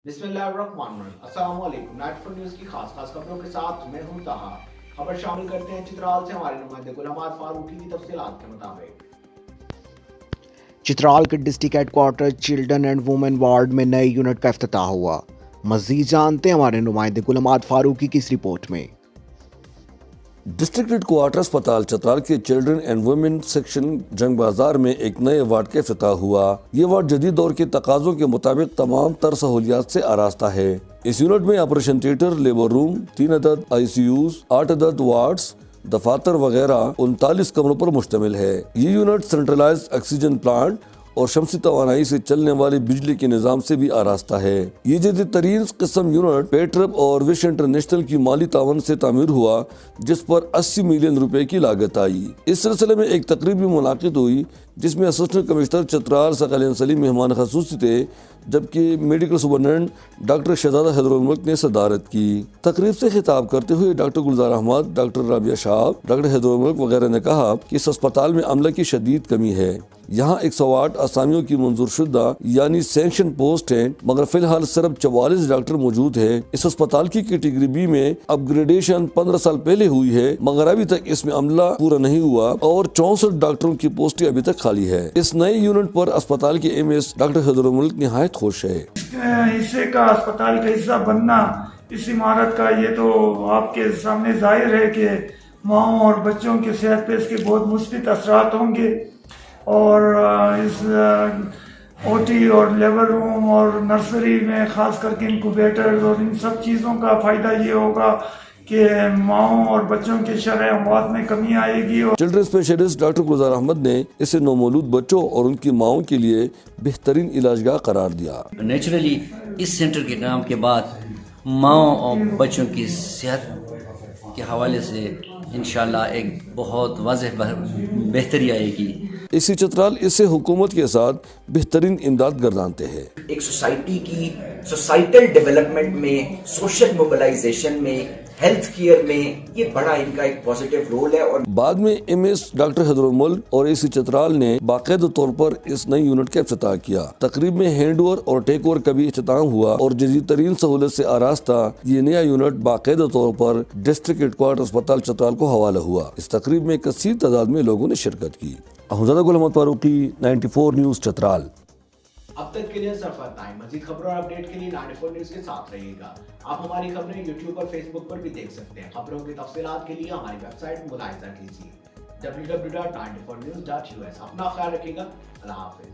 बिस्मिल्लाहिर्रहमानिर्रहीम। अस्सलाम वालेकुम। नाइट फॉर न्यूज़ की खास खबरों के साथ मैं हूं ताहा। खबर शामिल करते हैं चित्राल से हमारे नुमाइंदे गुलामात फारूकी की तफसीलात के मुताबिक। चित्राल के district headquarter children and women ward में नए यूनिट का इफ्तिताह हुआ। मजीद जानते हैं हमारे नुमाइंदे गुलामात फारूकी की इस रिपोर्ट में। डिस्ट्रिक्ट हेडक्वार्टर अस्पताल चित्राल के चिल्ड्रन एंड वुमेन सेक्शन जंग बाजार में एक नए वार्ड का इफ्तिताह हुआ। ये वार्ड जदीद दौर के तकाजों के मुताबिक तमाम तर सहूलियात से आरास्ता है। इस यूनिट में ऑपरेशन थिएटर, लेबर रूम, 3 अदद ICUs, 8 अदद वार्ड्स, दफातर वगैरह 39 कमरों पर मुश्तमिल है। ये यूनिट सेंट्रलाइज्ड ऑक्सीजन प्लांट और शमसी तवानाई से चलने वाली बिजली के निज़ाम से भी आरास्ता है। ये जदीद तरीन किस्म यूनिट पेट्रप और विश इंटरनेशनल की माली तावन से तामीर हुआ, जिस पर 80 मिलियन रुपए की लागत आई। इस सिलसिले में एक तकरीब भी मुनाकिद हुई, जिसमें असिस्टेंट कमिश्नर चित्राल सकल सलीम मेहमान खसूसी थे, जबकि मेडिकल सुपरडेंट डॉक्टर शहजादा हैदरुल मुल्क ने सदारत की। तकरीब से खिताब करते हुए डॉक्टर गुलजार अहमद, डॉक्टर राबिया शाह, डॉक्टर हैदरुल मुल्क वगैरह ने कहा कि इस अस्पताल में अमला की शदीद कमी है। यहाँ 108 आसामियों की मंजूर शुदा यानी सैंक्शन पोस्ट है, मगर फिलहाल सिर्फ 44 डॉक्टर मौजूद है। इस अस्पताल की कैटेगरी बी में अपग्रेडेशन 15 साल पहले हुई है, मगर अभी तक इसमें अमला पूरा नहीं हुआ और 64 डॉक्टरों की पोस्टें अभी तक खाली है। इस नए यूनिट पर अस्पताल के MS डॉक्टर हैदरुल मुल्क निहायत खुश है। हिस्से का अस्पताल का हिस्सा बनना इस इमारत का, ये तो आपके सामने जाहिर है कि माओ और बच्चों की सेहत पे इसके बहुत मुस्बित असरात होंगे और इस OT और लेबर रूम और नर्सरी में खास करके इनक्यूबेटर्स और इन सब चीज़ों का फ़ायदा ये होगा कि माओ और बच्चों के शरह अमवात में कमी आएगी। और चिल्ड्रन स्पेशलिस्ट डॉक्टर गुलजार अहमद ने इसे नौमौलूद बच्चों और उनकी माओं के लिए बेहतरीन इलाजगाह करार दिया। नेचुरली इस सेंटर के काम के बाद माओ और बच्चों की सेहत के हवाले से इंशाल्लाह एक बहुत वाज़ेह बेहतरी आएगी। इसी चित्राल इससे हुकूमत के साथ बेहतरीन इमदाद गर्दानते हैं। एक सोसाइटी की सोसाइटल डेवलपमेंट में, सोशल मोबिलाइजेशन में, हेल्थ केयर में ये बड़ा इनका एक पॉजिटिव रोल है। और बाद में MS डॉक्टर हैदरुल मुल्क और AC चित्राल ने बाकायदा तौर पर इस नई यूनिट का इफ्तिताह किया। तकरीब में हैंड ओवर और टेक ओवर का भी इख्तिताम हुआ और जदीद तरीन सहूलत से आरास्ता ये नया यूनिट बाकायदा तौर पर डिस्ट्रिक्ट हेडक्वार्टर अस्पताल चित्राल को हवाला हुआ। इस तकरीब में कसीर तादाद में लोगों ने शिरकत की। अहमद गुलामात फारूकी, 94 न्यूज़ चित्राल। अब तक के लिए सिर्फ इतना ही। मजीद खबरों और अपडेट के लिए 94 न्यूज़ के साथ रहिएगा। आप हमारी खबरें YouTube और Facebook पर भी देख सकते हैं। खबरों की तफसीलात के लिए हमारी वेबसाइट मुलाहिजा कीजिए www.94news.us। अपना ख्याल रखिएगा। अल्लाह हाफिज।